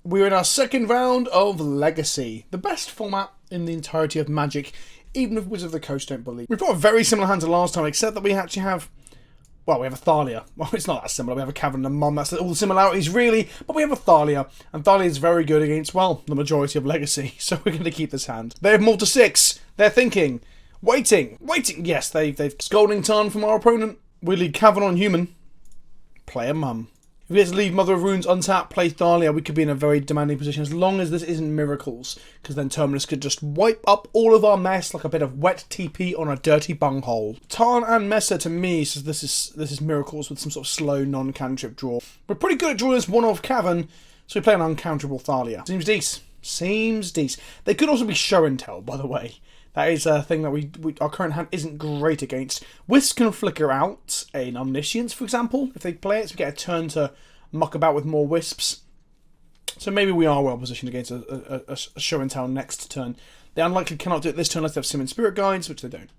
We're in our second round of Legacy, the best format in the entirety of Magic, even if Wizards of the Coast don't believe. We've got a very similar hand to last time, except that we actually have, well, we have a Thalia. Well, it's not that similar. We have a Cavern and a Mom. That's all the similarities, really. But we have a Thalia, and Thalia is very good against, well, the majority of Legacy. So we're going to keep this hand. They have moved to 6. They're thinking, waiting. Yes, they've Scalding Tarn from our opponent. We lead Cavern on human. Play a Mum. If we had to leave Mother of Runes untapped, play Thalia, we could be in a very demanding position, as long as this isn't Miracles, because then Terminus could just wipe up all of our mess like a bit of wet TP on a dirty bunghole. Tarn and Mesa, to me, says this is Miracles with some sort of slow non-cantrip draw. We're pretty good at drawing this one-off Cavern, so we play an uncounterable Thalia. Seems decent. Seems decent. They could also be Show and Tell, by the way. That is a thing that our current hand isn't great against. Wisps can flicker out an Omniscience, for example, if they play it, so we get a turn to muck about with more Wisps. So maybe we are well positioned against a Show and Tell next turn. They unlikely cannot do it this turn unless they have Summon Spirit Guides, which they don't.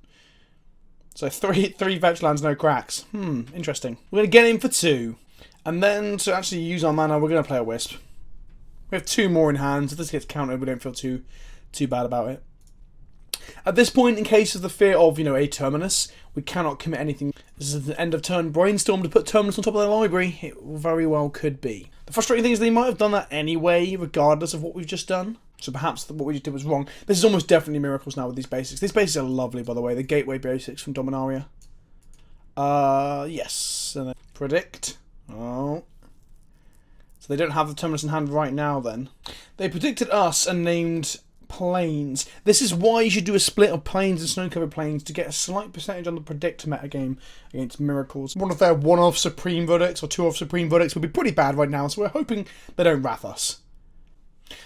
So three fetch lands, no cracks. Interesting. We're going to get in for 2. And then to actually use our mana, we're going to play a Wisp. We have 2 more in hand. If this gets countered, we don't feel too bad about it. At this point, in case of the fear of, a Terminus, we cannot commit anything. This is the end of turn brainstorm to put Terminus on top of their library. It very well could be. The frustrating thing is they might have done that anyway, regardless of what we've just done. So perhaps what we just did was wrong. This is almost definitely Miracles now with these basics. These basics are lovely, by the way. The Gateway basics from Dominaria. Yes. And then predict. Oh. So they don't have the Terminus in hand right now, then. They predicted us and named Plains. This is why you should do a split of Plains and Snow-Covered Plains to get a slight percentage on the predict metagame against Miracles. One of their one-off Supreme Verdicts or 2-off Supreme Verdicts would be pretty bad right now, so we're hoping they don't wrath us.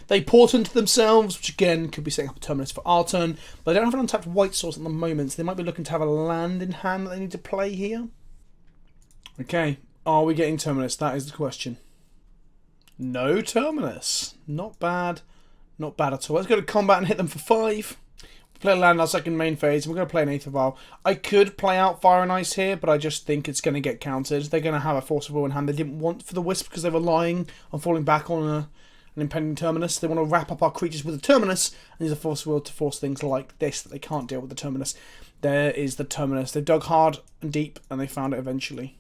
They portent themselves, which again could be setting up a Terminus for our turn, but they don't have an untapped white source at the moment, so they might be looking to have a land in hand that they need to play here. Okay, are we getting Terminus? That is the question. No Terminus. Not bad. Not bad at all. Let's go to combat and hit them for 5. Play a land in our second main phase, and we're going to play an Eighth of Isle. I could play out Fire and Ice here, but I just think it's going to get countered. They're going to have a Force of Will in hand they didn't want for the Wisp because they were relying on falling back on an impending Terminus. They want to wrap up our creatures with a Terminus, and use a Force of Will to force things like this that they can't deal with the Terminus. There is the Terminus. They dug hard and deep, and they found it eventually.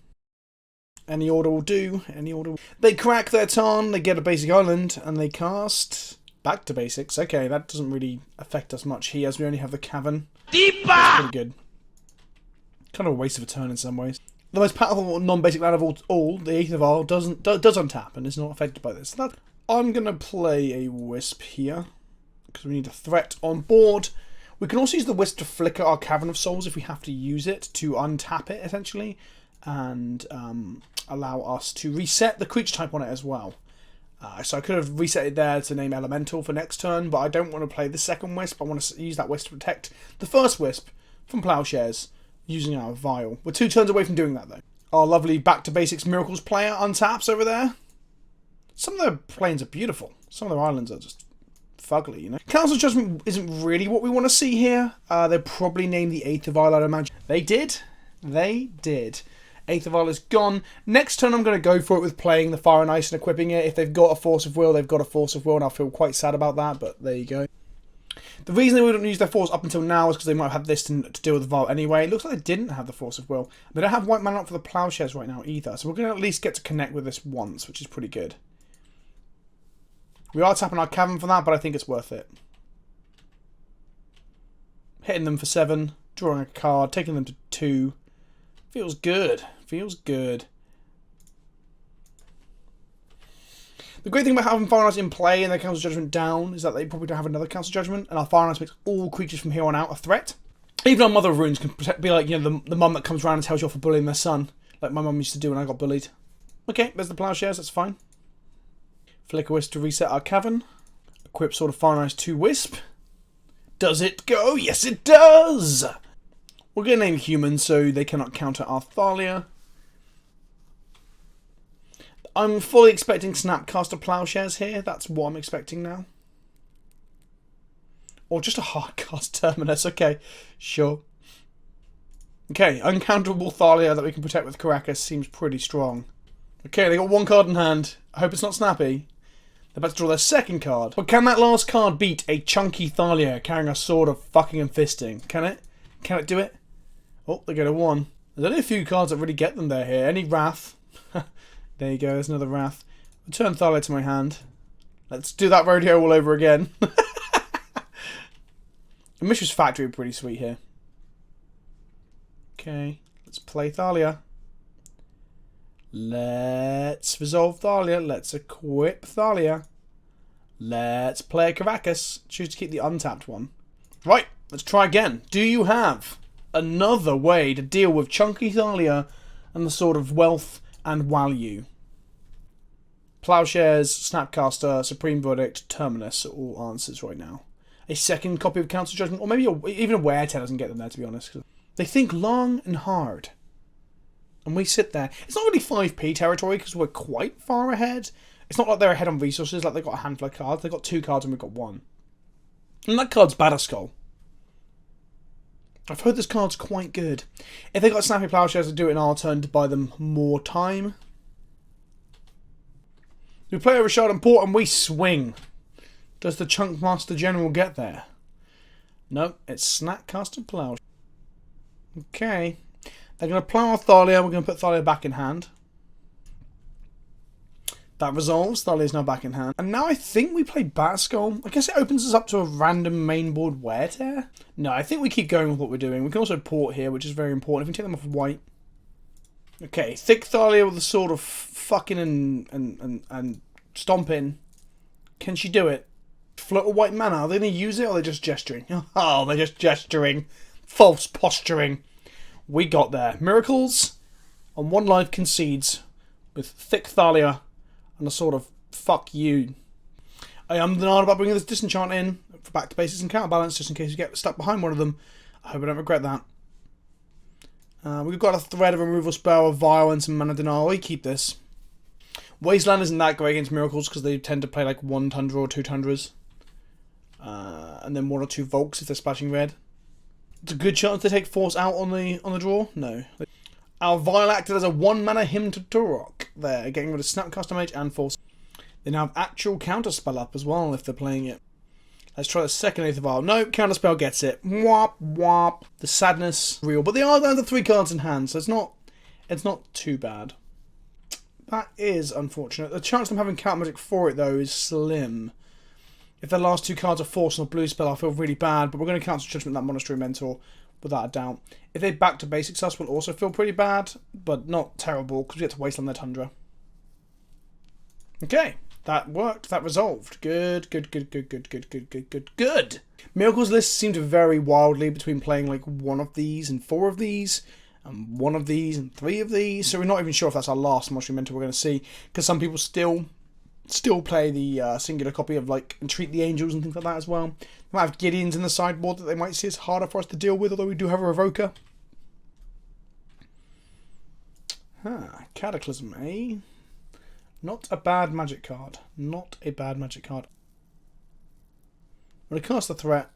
Any order will do. Any order. They crack their Tarn, they get a basic island, and they cast back to basics. Okay, that doesn't really affect us much here, as we only have the Cavern. That's pretty good. Kind of a waste of a turn in some ways. The most powerful non-basic land of all, the Eighth of Isle, does untap and is not affected by this. So I'm going to play a Wisp here, because we need a threat on board. We can also use the Wisp to flicker our Cavern of Souls if we have to use it, to untap it, essentially, and allow us to reset the creature type on it as well. So I could have reset it there to name Elemental for next turn, but I don't want to play the second Wisp. I want to use that Wisp to protect the first Wisp from Plowshares using our Vial. We're 2 turns away from doing that, though. Our lovely Back to Basics Miracles player untaps over there. Some of their planes are beautiful. Some of their islands are just fugly, Council Judgment isn't really what we want to see here. They probably named the Eighth of Isle, I'd imagine. They did. They did. Eighth of Isle is gone. Next turn I'm going to go for it with playing the Fire and Ice and equipping it. If they've got a Force of Will, they've got a Force of Will, and I'll feel quite sad about that, but there you go. The reason they wouldn't use their Force up until now is because they might have had this to deal with the Vault anyway. It looks like they didn't have the Force of Will. They don't have white mana up for the Plowshares right now either, so we're going to at least get to connect with this once, which is pretty good. We are tapping our Cavern for that, but I think it's worth it. Hitting them for 7, drawing a card, taking them to 2. Feels good. Feels good. The great thing about having Fire and Ice in play and their Council Judgment down is that they probably don't have another Council Judgment, and our Fire and Ice makes all creatures from here on out a threat. Even our Mother of Runes can be like, the mum that comes around and tells you off for bullying their son, like my mum used to do when I got bullied. Okay, there's the Plowshares, that's fine. Flicker Wisp to reset our Cavern. Equip Sword of Fire and Ice to Wisp. Does it go? Yes, it does! We're going to name human so they cannot counter our Thalia. I'm fully expecting Snapcaster Plowshares here. That's what I'm expecting now. Or just a Hardcast Terminus. Okay, sure. Okay, uncounterable Thalia that we can protect with Caracas seems pretty strong. Okay, they got 1 card in hand. I hope it's not Snappy. They're about to draw their second card. But can that last card beat a chunky Thalia carrying a sword of fucking and fisting? Can it? Can it do it? Oh, they get a 1. There's only a few cards that really get them there here. Any Wrath. There you go, there's another Wrath. Return Thalia to my hand. Let's do that rodeo all over again. The Mishra's Factory are pretty sweet here. Okay, let's play Thalia. Let's resolve Thalia. Let's equip Thalia. Let's play Karakas. Choose to keep the untapped one. Right, let's try again. Do you have another way to deal with chunky Thalia and the sort of wealth and value? Plowshares, Snapcaster, Supreme Verdict, Terminus are all answers right now. A second copy of Council Judgment, or maybe even a Wear Tail doesn't get them there, to be honest. They think long and hard. And we sit there. It's not really 5p territory because we're quite far ahead. It's not like they're ahead on resources, like they've got a handful of cards. They've got 2 cards and we've got 1. And that card's Batterskull. I've heard this card's quite good. If they got Snappy Plowshares, I'd do it in our turn to buy them more time. We play over Shard and Port and we swing. Does the Chunk Master General get there? No, it's Snapcaster Plow. Okay. They're going to plow our Thalia. We're going to put Thalia back in hand. That resolves. Thalia is now back in hand. And now I think we play Batterskull. I guess it opens us up to a random mainboard Wear Tear. No, I think we keep going with what we're doing. We can also port here, which is very important. If we take them off white. Okay, thick Thalia with a sort of fucking and stomping. Can she do it? Float a white mana. Are they going to use it or are they just gesturing? Oh, they're just gesturing. False posturing. We got there. Miracles on 1 life concedes with thick Thalia and a sort of fuck you. I am denied about bringing this disenchant in for back to basics and counterbalance just in case you get stuck behind one of them. I hope I don't regret that. We've got a thread of removal spell, a violence and mana denial. We keep this. Wasteland isn't that great against miracles because they tend to play like 1 Tundra or 2 Tundras. And then 1 or 2 Volks if they're splashing red. It's a good chance they take Force out on the draw. No. Our Vile acted as a 1 mana Hymn to Turok there, getting rid of Snapcaster Mage and Force. They now have actual counterspell up as well if they're playing it. Let's try the second Aether Vial. No, counterspell gets it. Wop wop. The sadness real, but they are down to 3 cards in hand, so it's not too bad. That is unfortunate. The chance of them having counter magic for it though is slim. If their last 2 cards are Force and a blue spell, I feel really bad, but we're going to Council Judgment that Monastery Mentor without a doubt. If they back to basics us, we'll also feel pretty bad, but not terrible because we get to Wasteland their Tundra. Okay, that worked. That resolved. Good. Miracles lists seem to vary wildly between playing like 1 of these and 4 of these, and 1 of these and 3 of these. So we're not even sure if that's our last Monastery Mentor we're going to see, because some people still play the singular copy of like Entreat the Angels and things like that as well. They might have Gideons in the sideboard that they might see as harder for us to deal with, although we do have a Revoker. Cataclysm, eh? Not a bad magic card. Not a bad magic card. When I cast the threat,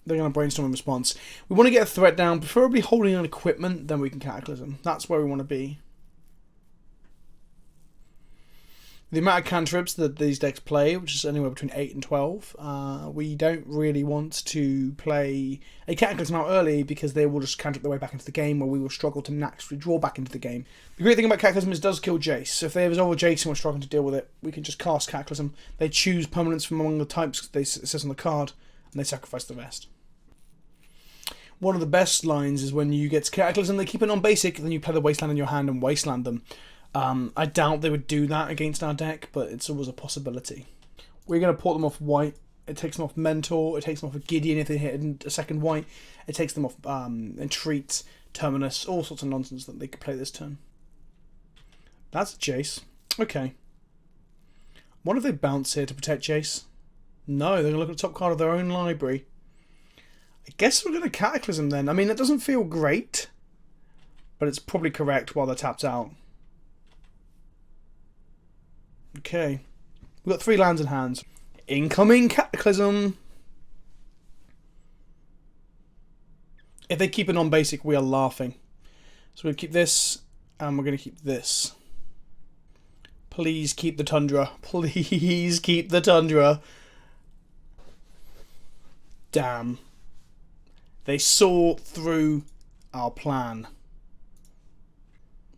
they're going to brainstorm in response. We want to get a threat down, preferably holding on equipment, then we can Cataclysm. That's where we want to be. The amount of cantrips that these decks play, which is anywhere between 8 and 12, we don't really want to play a Cataclysm out early because they will just cantrip their way back into the game, where we will struggle to naturally draw back into the game. The great thing about Cataclysm is it does kill Jace, so if they resolve a Jace and we're struggling to deal with it, we can just cast Cataclysm. They choose permanents from among the types it says on the card, and they sacrifice the rest. One of the best lines is when you get to Cataclysm, they keep it on basic, then you play the Wasteland in your hand and Wasteland them. I doubt they would do that against our deck, but it's always a possibility. We're going to port them off white. It takes them off Mentor. It takes them off a Gideon if they hit a second white. It takes them off Entreat, Terminus, all sorts of nonsense that they could play this turn. That's Jace. Okay. What if they bounce here to protect Jace? No, they're going to look at the top card of their own library. I guess we're going to Cataclysm then. I mean, it doesn't feel great, but it's probably correct while they're tapped out. Okay. We've got 3 lands in hand. Incoming Cataclysm. If they keep it on basic, we are laughing. So we're going to keep this, and we're going to keep this. Please keep the Tundra. Please keep the Tundra. Damn. They saw through our plan.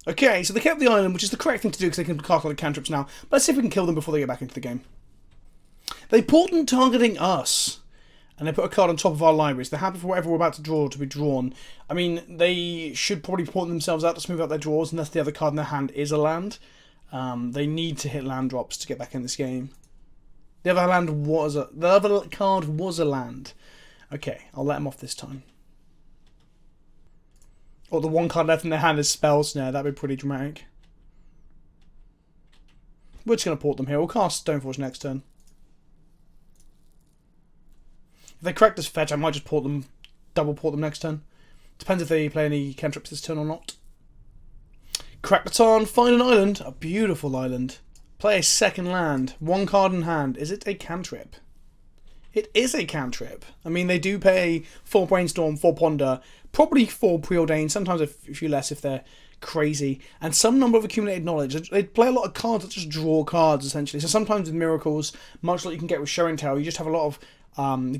Okay, so they kept the island, which is the correct thing to do because they can cast a lot of cantrips now. But let's see if we can kill them before they get back into the game. They portent targeting us. And they put a card on top of our libraries. They're happy for whatever we're about to draw to be drawn. I mean, they should probably portent themselves out to smooth out their draws unless the other card in their hand is a land. They need to hit land drops to get back in this game. The other card was a land. Okay, I'll let them off this time. Or the one card left in their hand is Spell Snare. That'd be pretty dramatic. We're just going to port them here. We'll cast Stoneforge next turn. If they crack this fetch, I might just port them, double port them next turn. Depends if they play any cantrips this turn or not. Crack the Tarn, find an island. A beautiful island. Play a second land. One card in hand. Is it a cantrip? It is a cantrip. I mean, they do pay 4 Brainstorm, 4 Ponder, probably 4 Preordain, sometimes a few less if they're crazy, and some number of accumulated knowledge. They play a lot of cards that just draw cards, essentially. So sometimes with Miracles, much like you can get with Show and Tell, you just have a lot of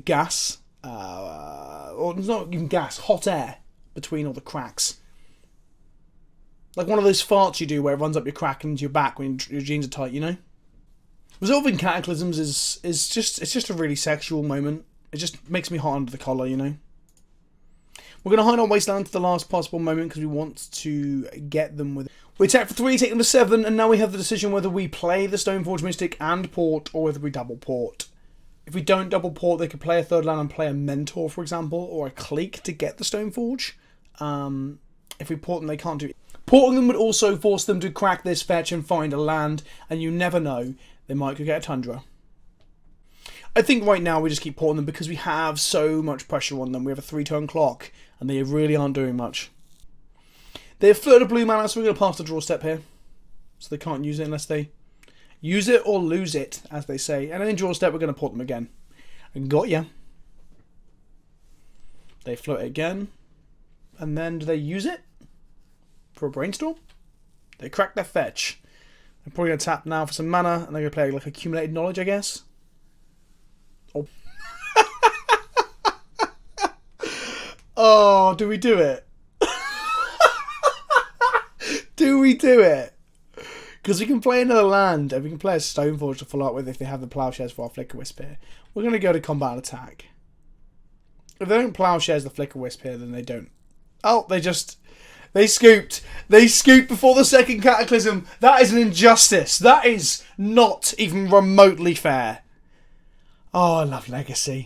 gas, or not even gas, hot air between all the cracks. Like one of those farts you do where it runs up your crack and into your back when your jeans are tight, you know? Resolving Cataclysms is just a really sexual moment. It just makes me hot under the collar, you know? We're going to hide our Wasteland to the last possible moment because we want to get them with... We attack for 3, take them to 7, and now we have the decision whether we play the Stoneforge Mystic and port, or whether we double port. If we don't double port, they could play a third land and play a Mentor, for example, or a Clique to get the Stoneforge. If we port them, they can't do it. Porting them would also force them to crack this fetch and find a land, and you never know, they might go get a Tundra. I think right now we just keep porting them because we have so much pressure on them. We have a 3-turn clock, and they really aren't doing much. They have flirted blue mana, so we're going to pass the draw step here. So they can't use it unless they use it or lose it, as they say. And then in draw step, we're going to port them again. And got ya. They float it again. And then do they use it for a Brainstorm? They crack their fetch. They're probably going to tap now for some mana, and they're going to play like Accumulated Knowledge, I guess. Oh. Oh, do we do it? Do we do it? Because we can play another land, and we can play a Stoneforge to follow up with if they have the Plowshares for our Flicker Wisp here. We're going to go to combat and attack. If they don't Plowshares the Flicker Wisp here, then they don't. Oh, they scooped. They scooped before the second Cataclysm. That is an injustice. That is not even remotely fair. Oh, I love Legacy.